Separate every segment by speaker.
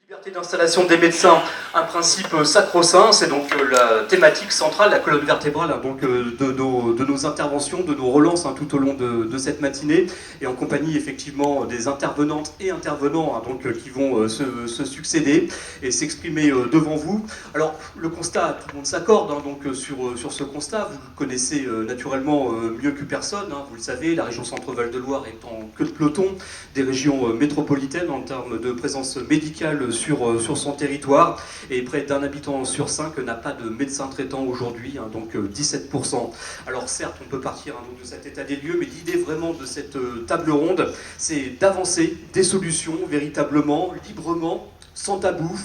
Speaker 1: Liberté d'installation des médecins, un principe sacro-saint, c'est donc la thématique centrale, la colonne vertébrale de nos interventions, de nos relances tout au long de cette matinée, et en compagnie effectivement des intervenantes et intervenants qui vont se succéder et s'exprimer devant vous. Alors le constat, tout le monde s'accorde sur ce constat, vous le connaissez naturellement mieux que personne, vous le savez, la région Centre-Val de Loire est en queue de peloton des régions métropolitaines en termes de présence médicale sur son territoire, et près d'un habitant sur 5 n'a pas de médecin traitant aujourd'hui, donc 17%. Alors certes, on peut partir de cet état des lieux, mais l'idée vraiment de cette table ronde, c'est d'avancer des solutions véritablement, librement, sans tabou.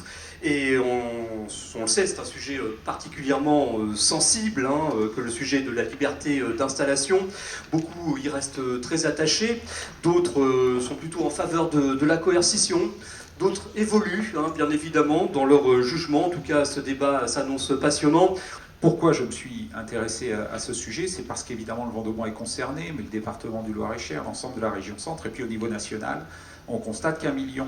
Speaker 1: Et on le sait, c'est un sujet particulièrement sensible, que le sujet de la liberté d'installation. Beaucoup y restent très attachés, d'autres sont plutôt en faveur de la coercition, d'autres évoluent, bien évidemment, dans leur jugement. En tout cas, ce débat s'annonce passionnant.
Speaker 2: Pourquoi je me suis intéressé à ce sujet? C'est parce qu'évidemment le Vendomois est concerné, mais le département du Loir-et-Cher, l'ensemble de la région centre, et puis au niveau national, on constate qu'1,5 million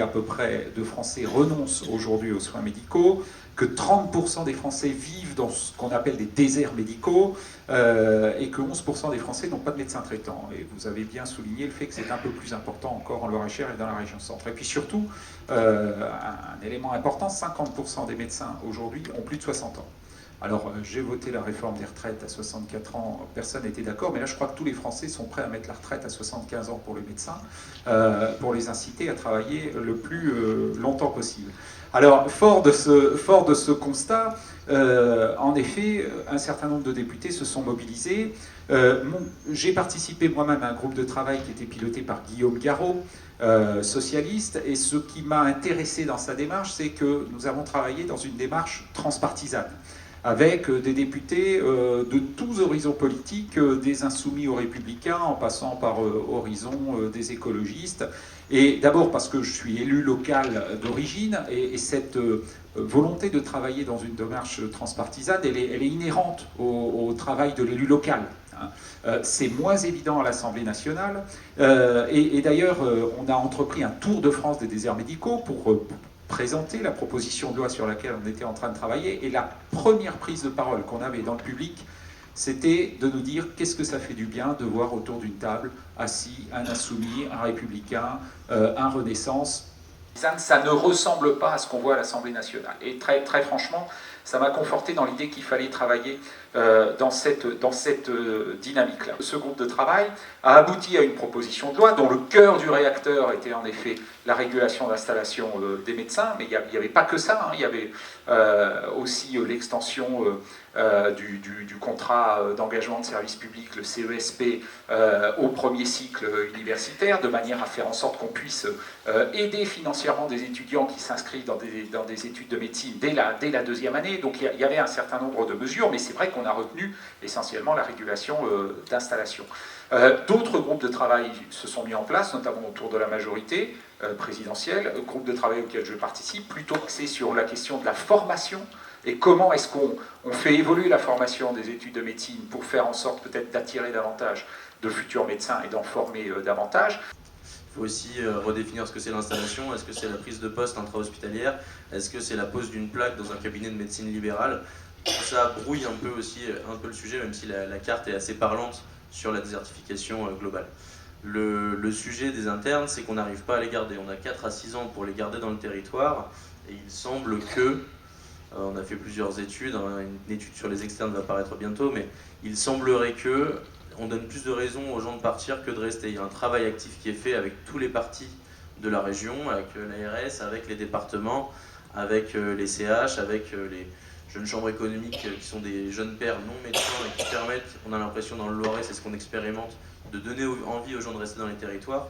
Speaker 2: à peu près de Français renoncent aujourd'hui aux soins médicaux, que 30% des Français vivent dans ce qu'on appelle des déserts médicaux, et que 11% des Français n'ont pas de médecin traitant. Et vous avez bien souligné le fait que c'est un peu plus important encore en Loir-et-Cher et dans la région centre. Et puis surtout, un élément important, 50% des médecins aujourd'hui ont plus de 60 ans. Alors, j'ai voté la réforme des retraites à 64 ans, personne n'était d'accord, mais là, je crois que tous les Français sont prêts à mettre la retraite à 75 ans pour les médecins, pour les inciter à travailler le plus longtemps possible. Alors, fort de ce constat, en effet, un certain nombre de députés se sont mobilisés. J'ai participé moi-même à un groupe de travail qui était piloté par Guillaume Garot, socialiste, et ce qui m'a intéressé dans sa démarche, c'est que nous avons travaillé dans une démarche transpartisane, avec des députés de tous horizons politiques, des insoumis aux républicains, en passant par horizon des écologistes. Et d'abord parce que je suis élu local d'origine, et cette volonté de travailler dans une démarche transpartisane, elle est inhérente au travail de l'élu local. C'est moins évident à l'Assemblée nationale, et d'ailleurs on a entrepris un tour de France des déserts médicaux pour présenter la proposition de loi sur laquelle on était en train de travailler, et la première prise de parole qu'on avait dans le public, c'était de nous dire qu'est-ce que ça fait du bien de voir autour d'une table assis un insoumis, un républicain, un Renaissance. Ça ne ressemble pas à ce qu'on voit à l'Assemblée nationale. Et très, très franchement, ça m'a conforté dans l'idée qu'il fallait travailler dans cette dynamique-là. Ce groupe de travail a abouti à une proposition de loi dont le cœur du réacteur était en effet la régulation d'installation des médecins, mais il n'y avait pas que ça, il y avait aussi l'extension du contrat d'engagement de service public, le CESP, au premier cycle universitaire, de manière à faire en sorte qu'on puisse aider financièrement des étudiants qui s'inscrivent dans des études de médecine dès la deuxième année. Donc il y avait un certain nombre de mesures, mais c'est vrai qu'on a retenu essentiellement la régulation d'installation. D'autres groupes de travail se sont mis en place, notamment autour de la majorité présidentielle, groupe de travail auquel je participe, plutôt axé sur la question de la formation, et comment est-ce qu'on fait évoluer la formation des études de médecine pour faire en sorte peut-être d'attirer davantage de futurs médecins et d'en former davantage.
Speaker 3: Il faut aussi redéfinir ce que c'est l'installation. Est-ce que c'est la prise de poste intra-hospitalière? Est-ce que c'est la pose d'une plaque dans un cabinet de médecine libérale? Tout ça brouille un peu le sujet, même si la carte est assez parlante sur la désertification globale. Le sujet des internes, c'est qu'on n'arrive pas à les garder. On a 4 à 6 ans pour les garder dans le territoire, et il semble que, on a fait plusieurs études, une étude sur les externes va paraître bientôt, mais il semblerait que on donne plus de raisons aux gens de partir que de rester. Il y a un travail actif qui est fait avec tous les partis de la région, avec l'ARS, avec les départements, avec les CH, avec les jeunes chambres économiques qui sont des jeunes pairs non médecins et qui permettent, on a l'impression dans le Loiret, c'est ce qu'on expérimente, de donner envie aux gens de rester dans les territoires.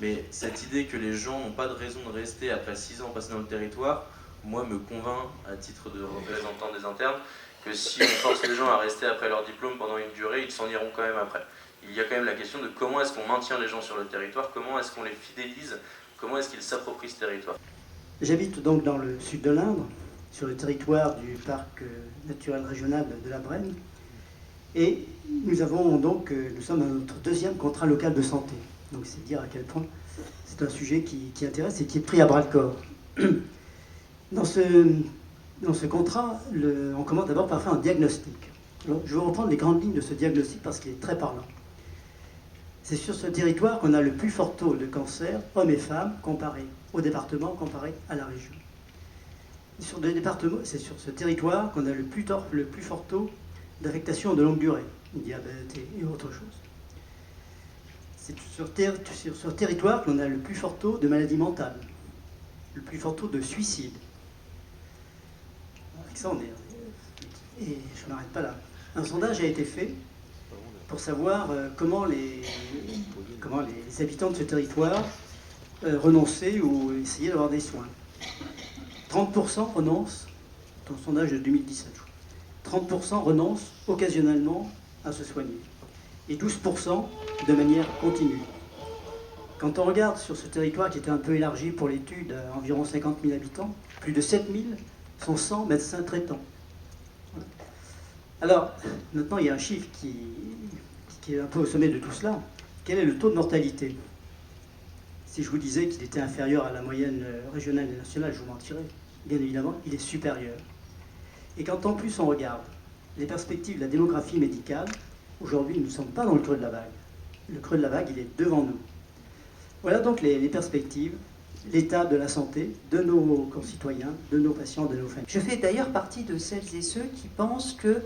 Speaker 3: Mais cette idée que les gens n'ont pas de raison de rester après 6 ans passés dans le territoire, moi me convainc, à titre de représentant des internes, que si on force les gens à rester après leur diplôme pendant une durée, ils s'en iront quand même après. Il y a quand même la question de comment est-ce qu'on maintient les gens sur le territoire, comment est-ce qu'on les fidélise, comment est-ce qu'ils s'approprient ce territoire.
Speaker 4: J'habite donc dans le sud de l'Indre, sur le territoire du parc naturel régional de la Brenne, et nous sommes à notre 2e contrat local de santé. Donc c'est dire à quel point c'est un sujet qui intéresse et qui est pris à bras-le-corps. Dans ce contrat, on commence d'abord par faire un diagnostic. Alors, je vais reprendre les grandes lignes de ce diagnostic parce qu'il est très parlant. C'est sur ce territoire qu'on a le plus fort taux de cancer, hommes et femmes, comparé au département, comparé à la région. C'est sur ce territoire qu'on a le plus fort taux d'affectation de longue durée, diabète et autre chose. C'est sur ce territoire qu'on a le plus fort taux de maladies mentales, le plus fort taux de suicide. Avec ça, et je ne m'arrête pas là. Un sondage a été fait pour savoir comment les habitants de ce territoire renonçaient ou essayaient d'avoir des soins. 30% renoncent, dans le sondage de 2017, 30% renoncent occasionnellement à se soigner, et 12% de manière continue. Quand on regarde sur ce territoire qui était un peu élargi pour l'étude à environ 50 000 habitants, plus de 7 000 sont sans médecin traitant. Alors, maintenant, il y a un chiffre qui est un peu au sommet de tout cela. Quel est le taux de mortalité? Si je vous disais qu'il était inférieur à la moyenne régionale et nationale, je vous mentirais. Bien évidemment, il est supérieur. Et quand en plus on regarde les perspectives de la démographie médicale, aujourd'hui, nous ne sommes pas dans le creux de la vague. Le creux de la vague, il est devant nous. Voilà donc les perspectives, l'état de la santé de nos concitoyens, de nos patients, de nos familles.
Speaker 5: Je fais d'ailleurs partie de celles et ceux qui pensent que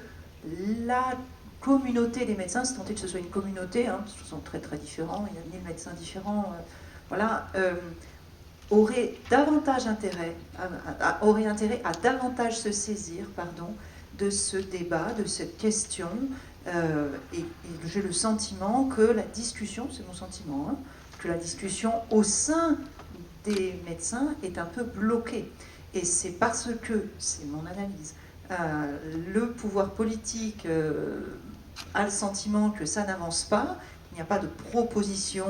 Speaker 5: la communauté des médecins, si tant est que ce soit une communauté, parce qu'ils sont très très différents, il y a 1000 médecins différents, aurait davantage intérêt à davantage se saisir de ce débat, de cette question, et j'ai le sentiment que la discussion, c'est mon sentiment, que la discussion au sein des médecins est un peu bloquée. Et c'est parce que, c'est mon analyse, le pouvoir politique a le sentiment que ça n'avance pas, il n'y a pas de proposition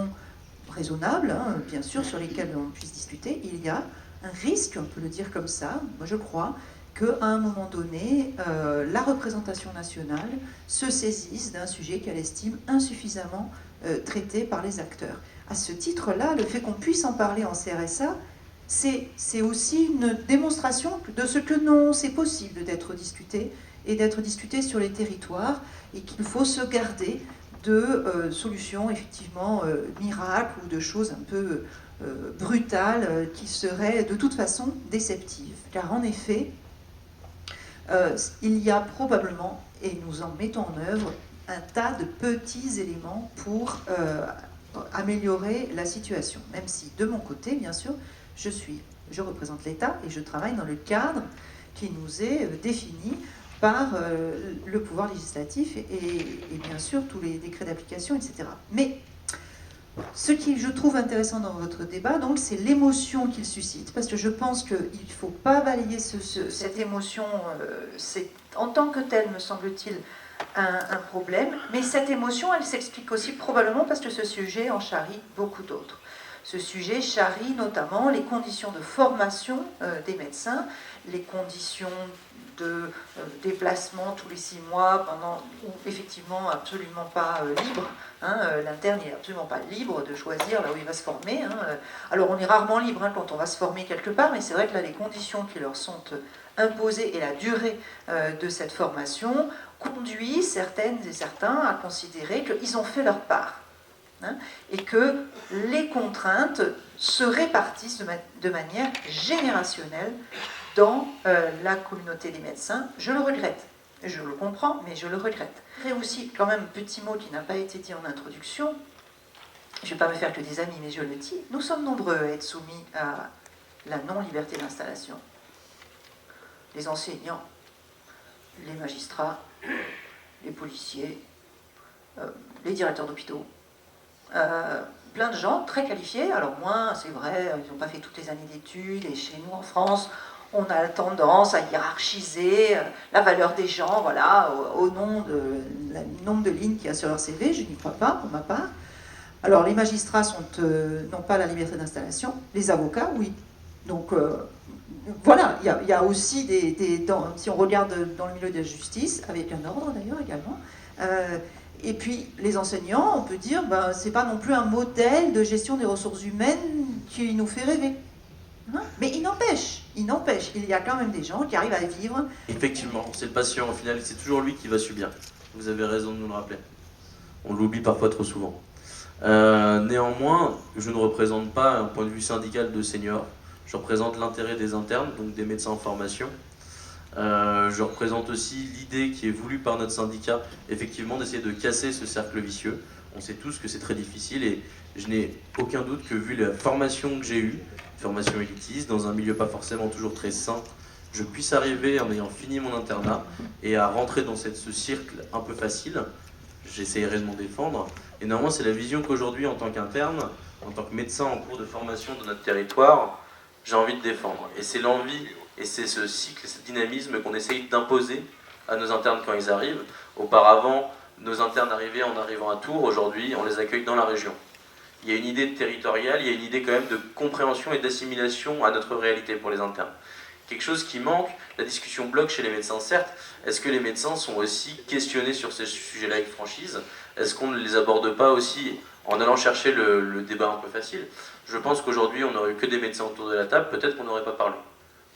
Speaker 5: raisonnables, bien sûr, sur lesquels on puisse discuter, il y a un risque, on peut le dire comme ça, moi je crois, qu'à un moment donné, la représentation nationale se saisisse d'un sujet qu'elle estime insuffisamment traité par les acteurs. À ce titre-là, le fait qu'on puisse en parler en CRSA, c'est aussi une démonstration de ce que non, c'est possible d'être discuté, et d'être discuté sur les territoires, et qu'il faut se garder de solutions effectivement miracles ou de choses un peu brutales qui seraient de toute façon déceptives. Car en effet, il y a probablement, et nous en mettons en œuvre, un tas de petits éléments pour améliorer la situation. Même si de mon côté, bien sûr, je représente l'État et je travaille dans le cadre qui nous est défini par le pouvoir législatif et bien sûr tous les décrets d'application, etc. Mais ce qui je trouve intéressant dans votre débat, donc, c'est l'émotion qu'il suscite, parce que je pense qu'il ne faut pas balayer cette émotion, c'est en tant que telle, me semble-t-il, un problème, mais cette émotion, elle s'explique aussi probablement parce que ce sujet en charrie beaucoup d'autres. Ce sujet charrie notamment les conditions de formation des médecins, les conditions de déplacement tous les 6 mois, où effectivement absolument pas libre. L'interne n'est absolument pas libre de choisir là où il va se former. Alors on est rarement libre quand on va se former quelque part, mais c'est vrai que là les conditions qui leur sont imposées et la durée de cette formation conduit certaines et certains à considérer qu'ils ont fait leur part. Et que les contraintes se répartissent de manière générationnelle dans la communauté des médecins. Je le regrette, je le comprends, mais je le regrette. Et aussi, quand même, un petit mot qui n'a pas été dit en introduction, je ne vais pas me faire que des amis, mais je le dis, nous sommes nombreux à être soumis à la non-liberté d'installation. Les enseignants, les magistrats, les policiers, les directeurs d'hôpitaux, plein de gens très qualifiés. Alors moins, c'est vrai, ils n'ont pas fait toutes les années d'études, et chez nous en France, on a tendance à hiérarchiser la valeur des gens, voilà, au nom du nombre de lignes qu'il y a sur leur CV. Je n'y crois pas, pour ma part. Alors les magistrats n'ont pas la liberté d'installation, les avocats, oui. Donc voilà, il y a aussi si on regarde dans le milieu de la justice, avec un ordre d'ailleurs également, et puis les enseignants, on peut dire, ben, c'est pas non plus un modèle de gestion des ressources humaines qui nous fait rêver. Hein, mais il n'empêche, il y a quand même des gens qui arrivent à vivre.
Speaker 3: Effectivement, c'est le patient, au final, c'est toujours lui qui va subir. Vous avez raison de nous le rappeler. On l'oublie parfois trop souvent. Néanmoins, je ne représente pas un point de vue syndical de seniors. Je représente l'intérêt des internes, donc des médecins en formation. Je représente aussi l'idée qui est voulue par notre syndicat, effectivement, d'essayer de casser ce cercle vicieux. On sait tous que c'est très difficile et je n'ai aucun doute que vu la formation que j'ai eue, formation élitiste, dans un milieu pas forcément toujours très sain, je puisse arriver en ayant fini mon internat et à rentrer dans ce cercle un peu facile. J'essaierai de m'en défendre. Et néanmoins, c'est la vision qu'aujourd'hui, en tant qu'interne, en tant que médecin en cours de formation de notre territoire, j'ai envie de défendre. Et c'est l'envie, et c'est ce cycle, ce dynamisme qu'on essaye d'imposer à nos internes quand ils arrivent. Auparavant, nos internes arrivaient en arrivant à Tours. Aujourd'hui, on les accueille dans la région. Il y a une idée territoriale, il y a une idée quand même de compréhension et d'assimilation à notre réalité pour les internes. Quelque chose qui manque, la discussion bloque chez les médecins, certes. Est-ce que les médecins sont aussi questionnés sur ces sujets-là avec franchise? Est-ce qu'on ne les aborde pas aussi en allant chercher le débat un peu facile? Je pense qu'aujourd'hui, on n'aurait eu que des médecins autour de la table, peut-être qu'on n'aurait pas parlé.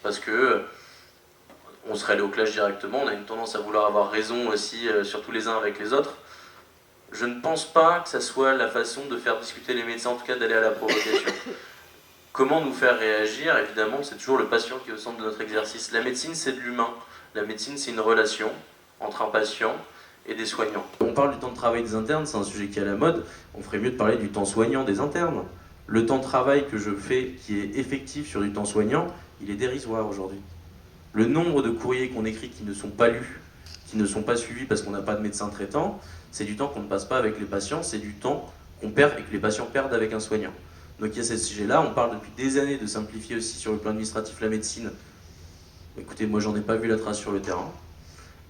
Speaker 3: Parce que on serait allé au clash directement, on a une tendance à vouloir avoir raison aussi, surtout les uns avec les autres. Je ne pense pas que ça soit la façon de faire discuter les médecins, en tout cas d'aller à la provocation. Comment nous faire réagir? Évidemment, c'est toujours le patient qui est au centre de notre exercice. La médecine, c'est de l'humain. La médecine, c'est une relation entre un patient et des soignants. On parle du temps de travail des internes, c'est un sujet qui est à la mode. On ferait mieux de parler du temps soignant des internes. Le temps de travail que je fais, qui est effectif sur du temps soignant, il est dérisoire aujourd'hui. Le nombre de courriers qu'on écrit qui ne sont pas lus, qui ne sont pas suivis parce qu'on n'a pas de médecin traitant, c'est du temps qu'on ne passe pas avec les patients, c'est du temps qu'on perd et que les patients perdent avec un soignant. Donc il y a ce sujet-là, on parle depuis des années de simplifier aussi sur le plan administratif la médecine. Écoutez, moi j'en ai pas vu la trace sur le terrain.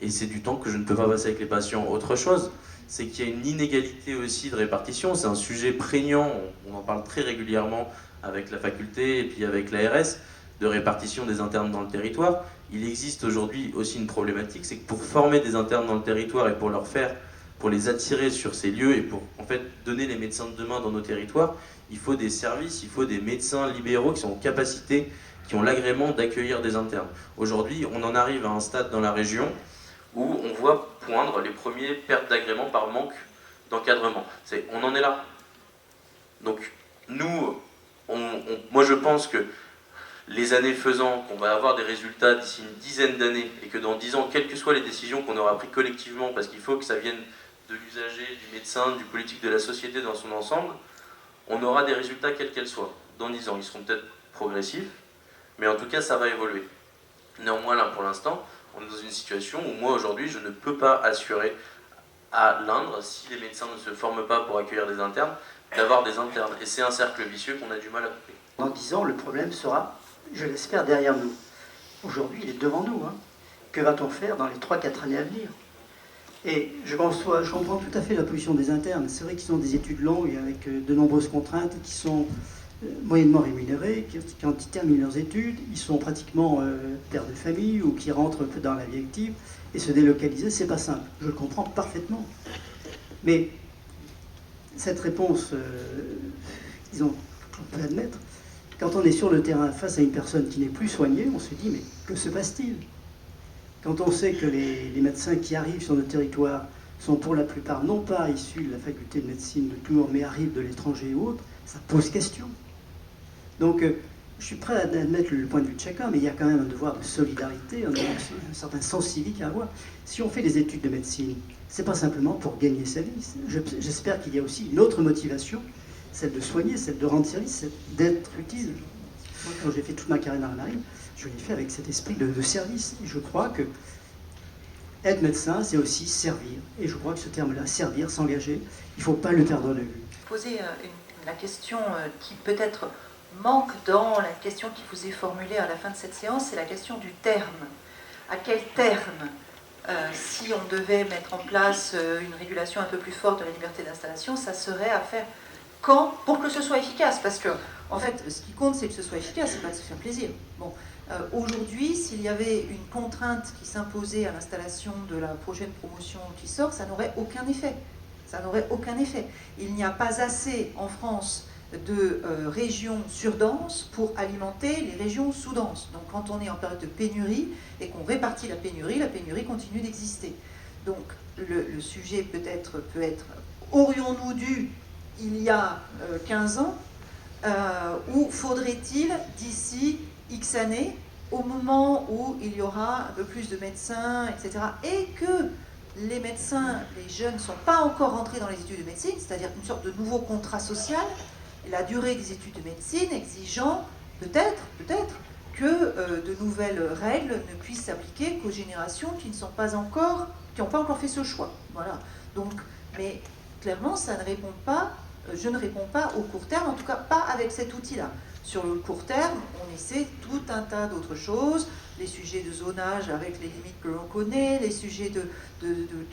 Speaker 3: Et c'est du temps que je ne peux pas passer avec les patients. Autre chose, c'est qu'il y a une inégalité aussi de répartition. C'est un sujet prégnant, on en parle très régulièrement avec la faculté et puis avec l'ARS, de répartition des internes dans le territoire. Il existe aujourd'hui aussi une problématique, c'est que pour former des internes dans le territoire et pour les attirer sur ces lieux et pour en fait donner les médecins de demain dans nos territoires, il faut des services, il faut des médecins libéraux qui sont en capacité, qui ont l'agrément d'accueillir des internes. Aujourd'hui, on en arrive à un stade dans la région où on voit poindre les premières pertes d'agrément par manque d'encadrement. On en est là. Donc nous, moi je pense que les années faisant, qu'on va avoir des résultats d'ici une dizaine d'années et que dans 10 ans, quelles que soient les décisions qu'on aura prises collectivement, parce qu'il faut que ça vienne de l'usager, du médecin, du politique, de la société dans son ensemble, on aura des résultats quels qu'elles soient. Dans 10 ans, ils seront peut-être progressifs, mais en tout cas, ça va évoluer. Néanmoins, là, pour l'instant, on est dans une situation où moi, aujourd'hui, je ne peux pas assurer à l'Indre, si les médecins ne se forment pas pour accueillir des internes, d'avoir des internes. Et c'est un cercle vicieux qu'on a du mal à couper.
Speaker 4: Dans 10 ans, le problème sera, je l'espère, derrière nous. Aujourd'hui, il est devant nous. Hein. Que va-t-on faire dans les 3-4 années à venir? Et je comprends tout à fait la position des internes. C'est vrai qu'ils ont des études longues avec de nombreuses contraintes qui sont moyennement rémunérés, quand ils terminent leurs études, ils sont pratiquement pères de famille ou qui rentrent un peu dans la vie active, et se délocaliser, c'est pas simple. Je le comprends parfaitement. Mais cette réponse, disons, on peut admettre, quand on est sur le terrain face à une personne qui n'est plus soignée, on se dit, mais que se passe-t-il? Quand on sait que les médecins qui arrivent sur notre territoire sont pour la plupart non pas issus de la faculté de médecine de Tours, mais arrivent de l'étranger ou autre, ça pose question. Donc, je suis prêt à admettre le point de vue de chacun, mais il y a quand même un devoir de solidarité, un certain sens civique à avoir. Si on fait des études de médecine, c'est pas simplement pour gagner sa vie. J'espère qu'il y a aussi une autre motivation, celle de soigner, celle de rendre service, celle d'être utile. Moi, quand j'ai fait toute ma carrière dans la marine, je l'ai fait avec cet esprit de service. Et je crois que être médecin, c'est aussi servir. Et je crois que ce terme-là, servir, s'engager, il ne faut pas le perdre de vue.
Speaker 5: Poser la question qui peut-être manque dans la question qui vous est formulée à la fin de cette séance, c'est la question du terme. À quel terme, si on devait mettre en place une régulation un peu plus forte de la liberté d'installation, ça serait à faire quand, pour que ce soit efficace? Parce que, en fait, ce qui compte, c'est que ce soit efficace, c'est pas de se faire plaisir. Bon, Aujourd'hui, s'il y avait une contrainte qui s'imposait à l'installation de la prochaine promotion qui sort, ça n'aurait aucun effet. Ça n'aurait aucun effet. Il n'y a pas assez en France de régions surdenses pour alimenter les régions sous-denses. Donc quand on est en période de pénurie et qu'on répartit la pénurie continue d'exister. Donc le sujet peut être aurions-nous dû, il y a 15 ans, ou faudrait-il d'ici X années, au moment où il y aura un peu plus de médecins, etc., et que les médecins, les jeunes ne sont pas encore rentrés dans les études de médecine, c'est-à-dire une sorte de nouveau contrat social, la durée des études de médecine exigeant peut-être que de nouvelles règles ne puissent s'appliquer qu'aux générations qui n'ont pas encore fait ce choix. Voilà. Donc, mais clairement, ça ne répond pas, je ne réponds pas au court terme, en tout cas pas avec cet outil-là. Sur le court terme, on essaie tout un tas d'autres choses, les sujets de zonage avec les limites que l'on connaît, les sujets de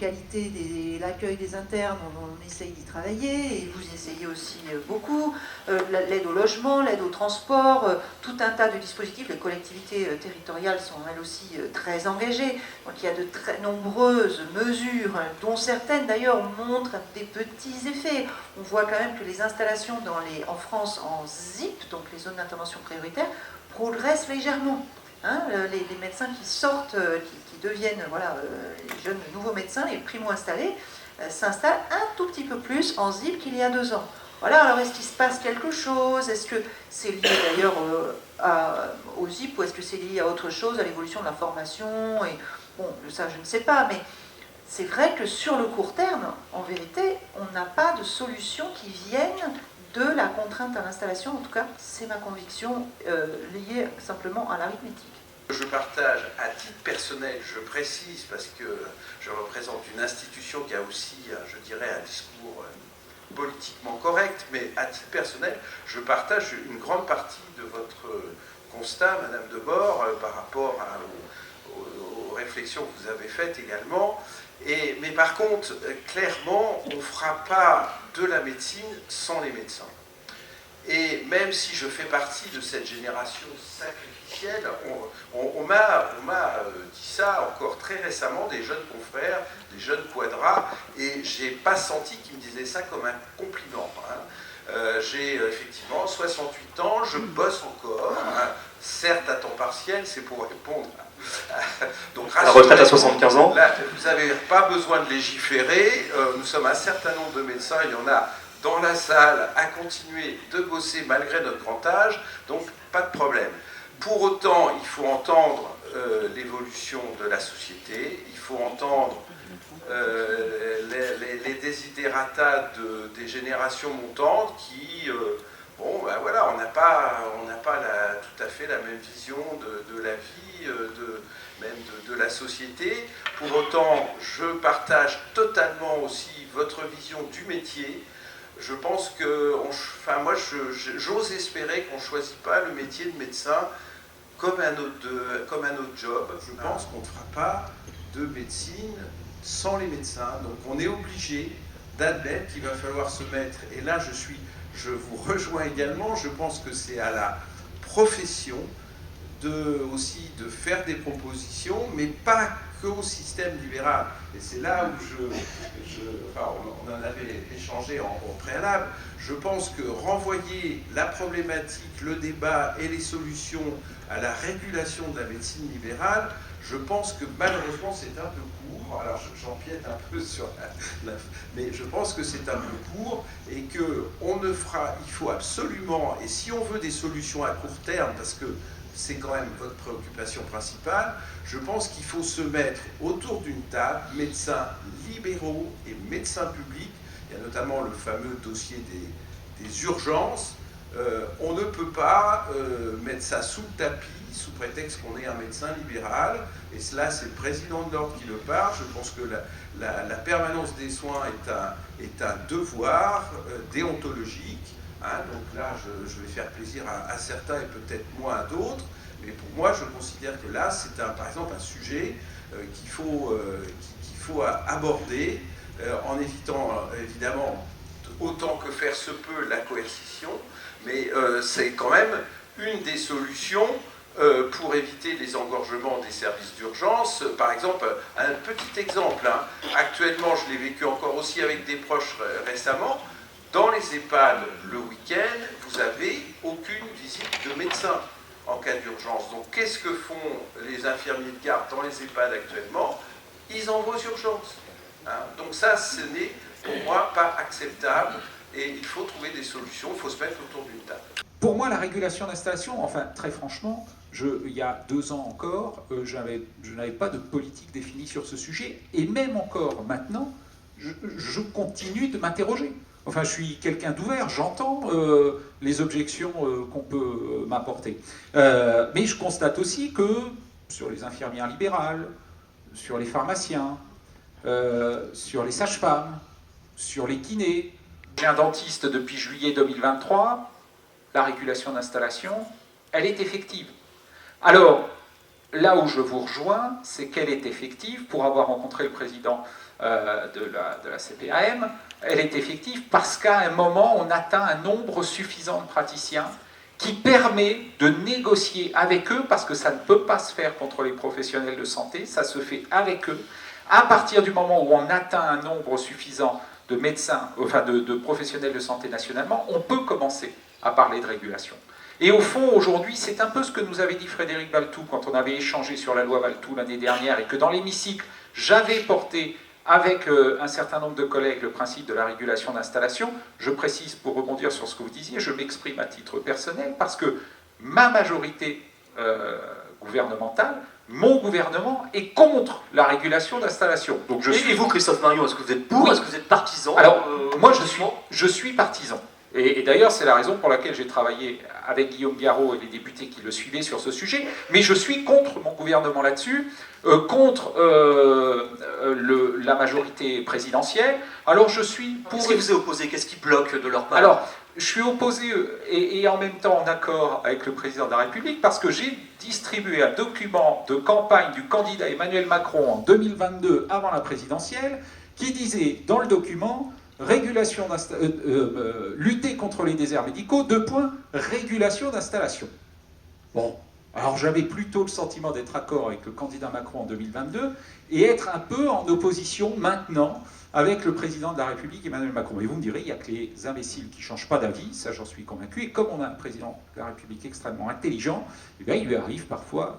Speaker 5: qualité de l'accueil des internes, on essaye d'y travailler, et vous essayez aussi beaucoup, l'aide au logement, l'aide au transport, tout un tas de dispositifs. Les collectivités territoriales sont elles aussi très engagées, donc il y a de très nombreuses mesures, dont certaines d'ailleurs montrent des petits effets. On voit quand même que les installations en France en ZIP, donc les zones d'intervention prioritaire, progressent légèrement. Hein, les médecins qui sortent, qui deviennent les jeunes nouveaux médecins, les primo-installés, s'installent un tout petit peu plus en ZIP qu'il y a 2 ans. Voilà, alors est-ce qu'il se passe quelque chose? Est-ce que c'est lié d'ailleurs au ZIP ou est-ce que c'est lié à autre chose, à l'évolution de la formation? Et, bon, ça je ne sais pas, mais c'est vrai que sur le court terme, en vérité, on n'a pas de solution qui vienne de la contrainte à l'installation. En tout cas, c'est ma conviction liée simplement à l'arithmétique.
Speaker 6: Je partage à titre personnel, je précise, parce que je représente une institution qui a aussi, je dirais, un discours politiquement correct, mais à titre personnel, je partage une grande partie de votre constat, Madame Debord, par rapport aux réflexions que vous avez faites également. Mais par contre, clairement, on ne fera pas de la médecine sans les médecins. Et même si je fais partie de cette génération sacrificielle, on m'a dit ça encore très récemment, des jeunes confrères, des jeunes quadras, et je n'ai pas senti qu'ils me disaient ça comme un compliment. J'ai effectivement 68 ans, je bosse encore, certes à temps partiel, c'est pour répondre donc,
Speaker 1: la retraite à 75 ans.
Speaker 6: Là, vous n'avez pas besoin de légiférer. Nous sommes un certain nombre de médecins, il y en a dans la salle à continuer de bosser malgré notre grand âge, donc pas de problème. Pour autant, il faut entendre l'évolution de la société, il faut entendre les desiderata des générations montantes qui... bon, ben voilà, on n'a pas tout à fait la même vision de la vie, même de la société. Pour autant, je partage totalement aussi votre vision du métier. Je pense que, moi, j'ose espérer qu'on ne choisit pas le métier de médecin comme un autre job. Je pense qu'on ne fera pas de médecine sans les médecins. Donc, on est obligé d'admettre qu'il va falloir se mettre, et là, je vous rejoins également, je pense que c'est à la profession aussi de faire des propositions, mais pas qu'au système libéral. Et c'est là où on en avait échangé en préalable. Je pense que renvoyer la problématique, le débat et les solutions à la régulation de la médecine libérale, je pense que malheureusement c'est un peu court. Alors j'empiète un peu sur mais je pense que c'est un peu court et que il faut absolument, et si on veut des solutions à court terme, parce que c'est quand même votre préoccupation principale, je pense qu'il faut se mettre autour d'une table, médecins libéraux et médecins publics. Il y a notamment le fameux dossier des urgences. On ne peut pas mettre ça sous le tapis sous prétexte qu'on est un médecin libéral, et cela c'est le président de l'ordre qui le parle. Je pense que la permanence des soins est un devoir déontologique. Donc là, je vais faire plaisir à certains et peut-être moins à d'autres, mais pour moi, je considère que là, c'est par exemple un sujet qu'il faut aborder en évitant évidemment autant que faire se peut la coercition, mais c'est quand même une des solutions pour éviter les engorgements des services d'urgence. Par exemple, un petit exemple, hein. Actuellement, je l'ai vécu encore aussi avec des proches récemment, dans les EHPAD le week-end, vous n'avez aucune visite de médecin en cas d'urgence. Donc qu'est-ce que font les infirmiers de garde dans les EHPAD actuellement? Ils envoient aux urgences. Hein. Donc ça, ce n'est pour moi pas acceptable et il faut trouver des solutions, il faut se mettre autour d'une table.
Speaker 2: Pour moi, la régulation d'installation, enfin très franchement, il y a 2 ans encore, je n'avais pas de politique définie sur ce sujet, et même encore maintenant, je continue de m'interroger. Enfin, je suis quelqu'un d'ouvert, j'entends les objections qu'on peut m'apporter. Mais je constate aussi que sur les infirmières libérales, sur les pharmaciens, sur les sages-femmes, sur les kinés, j'ai un dentiste depuis juillet 2023, la régulation d'installation, elle est effective. Alors, là où je vous rejoins, c'est qu'elle est effective, pour avoir rencontré le président de la CPAM, elle est effective parce qu'à un moment, on atteint un nombre suffisant de praticiens qui permet de négocier avec eux, parce que ça ne peut pas se faire contre les professionnels de santé, ça se fait avec eux. À partir du moment où on atteint un nombre suffisant de médecins, enfin de professionnels de santé nationalement, on peut commencer à parler de régulation. Et au fond, aujourd'hui, c'est un peu ce que nous avait dit Frédéric Valletoux quand on avait échangé sur la loi Valletoux l'année dernière, et que dans l'hémicycle, j'avais porté avec un certain nombre de collègues le principe de la régulation d'installation. Je précise, pour rebondir sur ce que vous disiez, je m'exprime à titre personnel, parce que ma majorité gouvernementale, mon gouvernement est contre la régulation d'installation. Donc
Speaker 1: Et vous, Christophe Marion, est-ce que vous êtes pour?
Speaker 2: Oui.
Speaker 1: Est-ce que vous êtes partisan?
Speaker 2: Alors, moi, je suis partisan. Et d'ailleurs, c'est la raison pour laquelle j'ai travaillé avec Guillaume Garot et les députés qui le suivaient sur ce sujet. Mais je suis contre mon gouvernement là-dessus, contre la majorité présidentielle. Alors, je suis pour...
Speaker 1: Qu'est-ce qui vous est opposé? Qu'est-ce qui bloque de leur part?
Speaker 2: Alors, je suis opposé et en même temps en accord avec le président de la République, parce que j'ai distribué un document de campagne du candidat Emmanuel Macron en 2022, avant la présidentielle, qui disait dans le document... lutter contre les déserts médicaux, régulation d'installation. Bon, alors j'avais plutôt le sentiment d'être d'accord avec le candidat Macron en 2022 et être un peu en opposition maintenant avec le président de la République Emmanuel Macron. Et vous me direz, il n'y a que les imbéciles qui ne changent pas d'avis, ça j'en suis convaincu, et comme on a un président de la République extrêmement intelligent, eh bien, il lui arrive parfois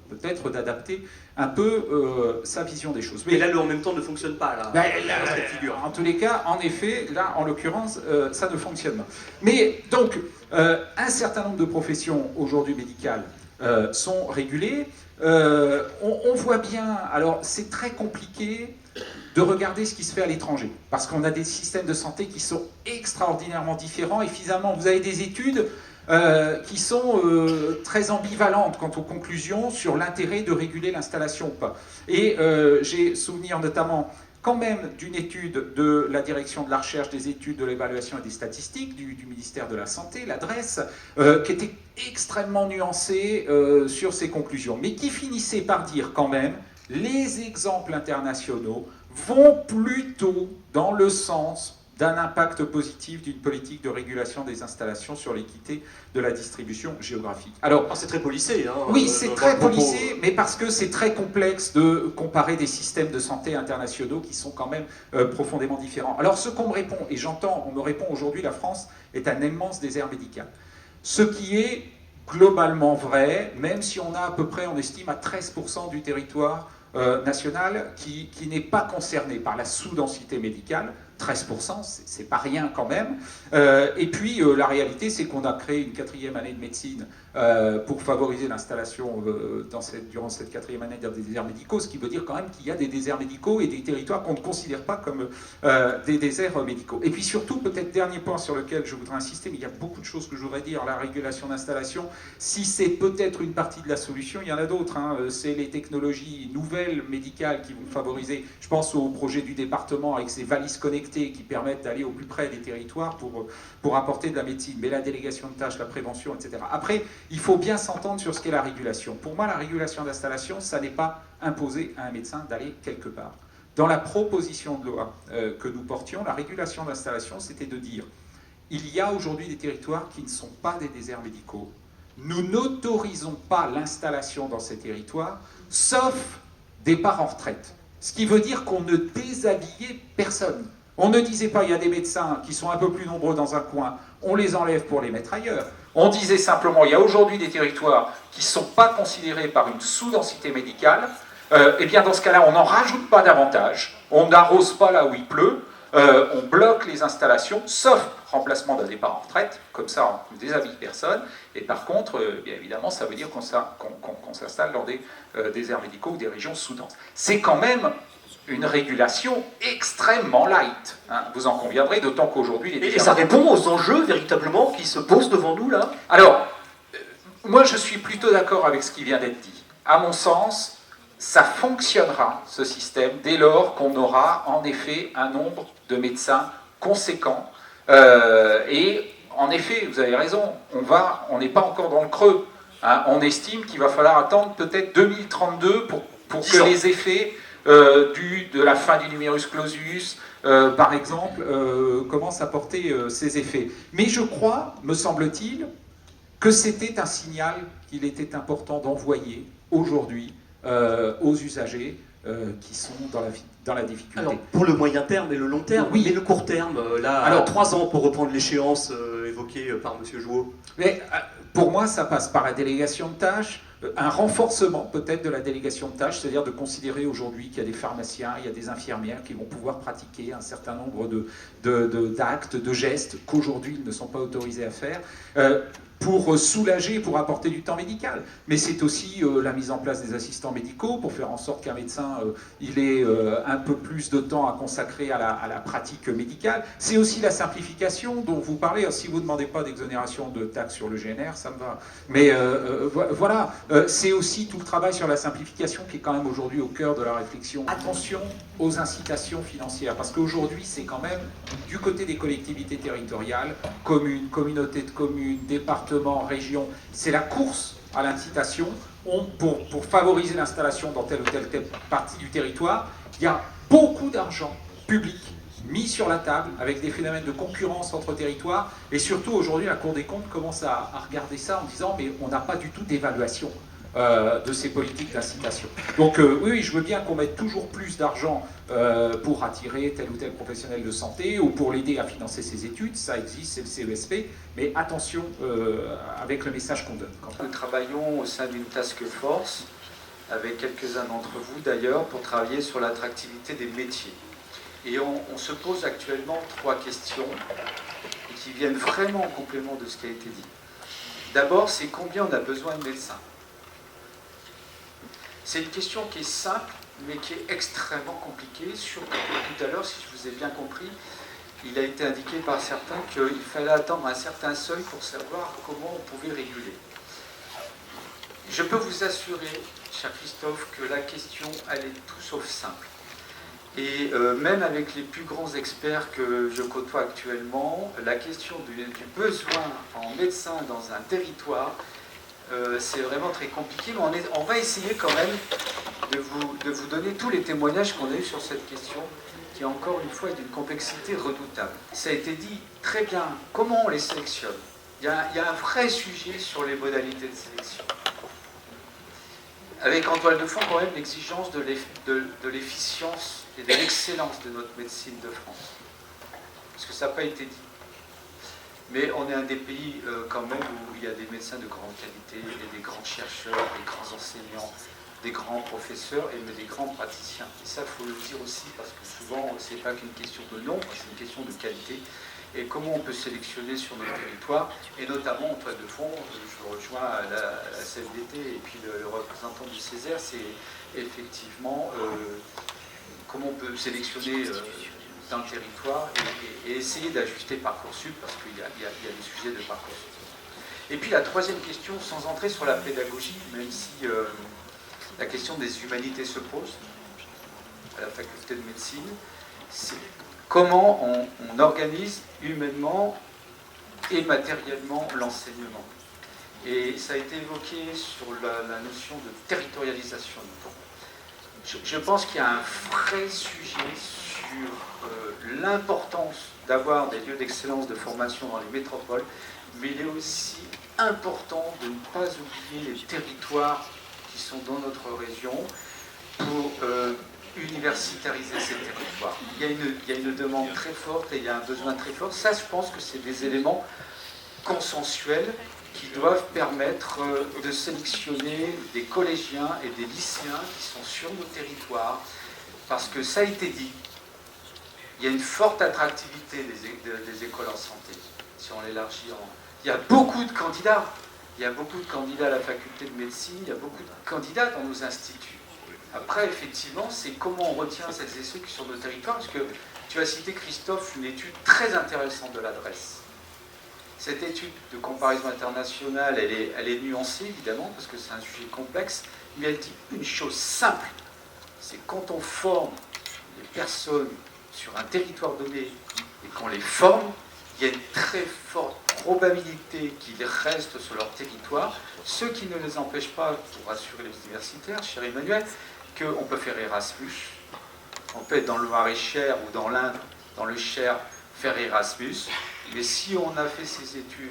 Speaker 2: peut-être d'adapter un peu sa vision des choses.
Speaker 1: Mais là, le en même temps ne fonctionne pas, là. Dans cette figure.
Speaker 2: En tous les cas, en effet, là, en l'occurrence, ça ne fonctionne pas. Mais donc, un certain nombre de professions aujourd'hui médicales sont régulées. On voit bien, alors c'est très compliqué de regarder ce qui se fait à l'étranger, parce qu'on a des systèmes de santé qui sont extraordinairement différents, et finalement, vous avez des études qui sont très ambivalentes quant aux conclusions sur l'intérêt de réguler l'installation ou pas. Et j'ai souvenir notamment quand même d'une étude de la direction de la recherche, des études, de l'évaluation et des statistiques du ministère de la Santé, l'adresse, qui était extrêmement nuancée sur ces conclusions, mais qui finissait par dire quand même les exemples internationaux vont plutôt dans le sens d'un impact positif d'une politique de régulation des installations sur l'équité de la distribution géographique. Alors,
Speaker 1: c'est très policé. Hein,
Speaker 2: oui, c'est très policé, mais parce que c'est très complexe de comparer des systèmes de santé internationaux qui sont quand même profondément différents. Alors, ce qu'on me répond, et j'entends, on me répond aujourd'hui, la France est un immense désert médical. Ce qui est globalement vrai, même si on a à peu près, on estime, à 13% du territoire national qui n'est pas concerné par la sous-densité médicale. 13%, c'est pas rien quand même. Et puis la réalité, c'est qu'on a créé une 4e année de médecine pour favoriser l'installation durant cette 4e année dans des déserts médicaux, ce qui veut dire quand même qu'il y a des déserts médicaux et des territoires qu'on ne considère pas comme des déserts médicaux. Et puis surtout, peut-être dernier point sur lequel je voudrais insister, mais il y a beaucoup de choses que je voudrais dire, la régulation d'installation, si c'est peut-être une partie de la solution, il y en a d'autres, hein. C'est les technologies nouvelles médicales qui vont favoriser, je pense au projet du département avec ses valises connectées qui permettent d'aller au plus près des territoires pour apporter de la médecine, mais la délégation de tâches, la prévention, etc. Après, il faut bien s'entendre sur ce qu'est la régulation. Pour moi, la régulation d'installation, ça n'est pas imposer à un médecin d'aller quelque part. Dans la proposition de loi que nous portions, la régulation d'installation, c'était de dire il y a aujourd'hui des territoires qui ne sont pas des déserts médicaux, nous n'autorisons pas l'installation dans ces territoires, sauf départ en retraite. Ce qui veut dire qu'on ne déshabillait personne. On ne disait pas, il y a des médecins qui sont un peu plus nombreux dans un coin, on les enlève pour les mettre ailleurs. On disait simplement, il y a aujourd'hui des territoires qui ne sont pas considérés par une sous-densité médicale, et bien dans ce cas-là, on n'en rajoute pas davantage, on n'arrose pas là où il pleut, on bloque les installations, sauf remplacement d'un départ en retraite, comme ça on ne déshabille personne, et par contre, bien évidemment, ça veut dire qu'on s'installe dans des aires médicaux ou des régions sous-denses. C'est quand même une régulation extrêmement light, hein, vous en conviendrez, d'autant qu'aujourd'hui...
Speaker 1: Et ça répond aux enjeux véritablement qui se posent devant nous là?
Speaker 2: Alors, moi je suis plutôt d'accord avec ce qui vient d'être dit. À mon sens, ça fonctionnera, ce système, dès lors qu'on aura en effet un nombre de médecins conséquent. Et en effet, vous avez raison, on n'est pas encore dans le creux. Hein. On estime qu'il va falloir attendre peut-être 2032 pour que les effets de la fin du numerus clausus, par exemple, commencent à porter ses effets. Mais je crois, me semble-t-il, que c'était un signal qu'il était important d'envoyer aujourd'hui aux usagers qui sont dans la difficulté.
Speaker 1: Alors, pour le moyen terme et le long terme,
Speaker 2: oui.
Speaker 1: Mais le court terme, là, alors, 3 ans pour reprendre l'échéance évoquée par M. Jouot.
Speaker 2: Mais pour moi, ça passe par la délégation de tâches, un renforcement peut-être de la délégation de tâches, c'est-à-dire de considérer aujourd'hui qu'il y a des pharmaciens, il y a des infirmières qui vont pouvoir pratiquer un certain nombre d'actes, de gestes qu'aujourd'hui ils ne sont pas autorisés à faire, pour soulager, pour apporter du temps médical. Mais c'est aussi la mise en place des assistants médicaux pour faire en sorte qu'un médecin il ait un peu plus de temps à consacrer à la pratique médicale. C'est aussi la simplification dont vous parlez. Si vous ne demandez pas d'exonération de taxes sur le GNR, ça me va. Mais voilà, c'est aussi tout le travail sur la simplification qui est quand même aujourd'hui au cœur de la réflexion. Attention aux incitations financières, parce qu'aujourd'hui, c'est quand même du côté des collectivités territoriales, communes, communautés de communes, départements, régions, c'est la course à l'incitation pour favoriser l'installation dans telle ou telle partie du territoire. Il y a beaucoup d'argent public mis sur la table avec des phénomènes de concurrence entre territoires, et surtout aujourd'hui la Cour des comptes commence à regarder ça en disant mais on n'a pas du tout d'évaluation de ces politiques d'incitation. Donc oui, je veux bien qu'on mette toujours plus d'argent pour attirer tel ou tel professionnel de santé ou pour l'aider à financer ses études, ça existe, c'est le CESP, mais attention avec le message qu'on donne.
Speaker 7: Nous travaillons au sein d'une task force, avec quelques-uns d'entre vous d'ailleurs, pour travailler sur l'attractivité des métiers. Et on se pose actuellement 3 questions et qui viennent vraiment en complément de ce qui a été dit. D'abord, c'est combien on a besoin de médecins? C'est une question qui est simple, mais qui est extrêmement compliquée, surtout que tout à l'heure, si je vous ai bien compris, il a été indiqué par certains qu'il fallait attendre un certain seuil pour savoir comment on pouvait réguler. Je peux vous assurer, cher Christophe, que la question, elle est tout sauf simple. Et même avec les plus grands experts que je côtoie actuellement, la question du besoin en médecins dans un territoire, c'est vraiment très compliqué, mais on va essayer quand même de vous donner tous les témoignages qu'on a eus sur cette question, qui encore une fois est d'une complexité redoutable. Ça a été dit très bien, comment on les sélectionne? Il y a un vrai sujet sur les modalités de sélection. Avec en toile de fond quand même l'exigence de l'efficience et de l'excellence de notre médecine de France. Parce que ça n'a pas été dit. Mais on est un des pays quand même où il y a des médecins de grande qualité, et des grands chercheurs, des grands enseignants, des grands professeurs et des grands praticiens. Et ça, il faut le dire aussi, parce que souvent, ce n'est pas qu'une question de nombre, c'est une question de qualité. Et comment on peut sélectionner sur notre territoire, et notamment en toile de fond, je rejoins la CFDT et puis le représentant du Césaire, c'est effectivement comment on peut sélectionner dans le territoire et essayer d'ajuster Parcoursup, parce qu'il y a des sujets de Parcoursup. Et puis la troisième question, sans entrer sur la pédagogie, même si la question des humanités se pose à la faculté de médecine, c'est comment on organise humainement et matériellement l'enseignement. Et ça a été évoqué sur la notion de territorialisation du temps. Je pense qu'il y a un vrai sujet sur l'importance d'avoir des lieux d'excellence de formation dans les métropoles, mais il est aussi important de ne pas oublier les territoires qui sont dans notre région pour universitariser ces territoires. Il y a une demande très forte et il y a un besoin très fort. Ça, je pense que c'est des éléments consensuels qui doivent permettre de sélectionner des collégiens et des lycéens qui sont sur nos territoires, parce que ça a été dit, il y a une forte attractivité des écoles en santé, si on l'élargit. Il y a beaucoup de candidats, il y a beaucoup de candidats à la faculté de médecine, il y a beaucoup de candidats dans nos instituts. Après, effectivement, c'est comment on retient celles et ceux qui sont sur nos territoires, parce que tu as cité, Christophe, une étude très intéressante de l'adresse. Cette étude de comparaison internationale, elle est nuancée, évidemment, parce que c'est un sujet complexe, mais elle dit une chose simple, c'est quand on forme les personnes sur un territoire donné et qu'on les forme, il y a une très forte probabilité qu'ils restent sur leur territoire, ce qui ne les empêche pas, pour rassurer les universitaires, cher Emmanuel, qu'on peut faire Erasmus, on peut être dans le Loir-et-Cher ou dans l'Indre, dans le Cher, faire Erasmus, mais si on a fait ces études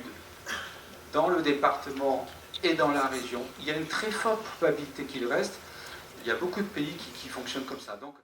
Speaker 7: dans le département et dans la région, il y a une très forte probabilité qu'il reste. Il y a beaucoup de pays qui fonctionnent comme ça. Donc,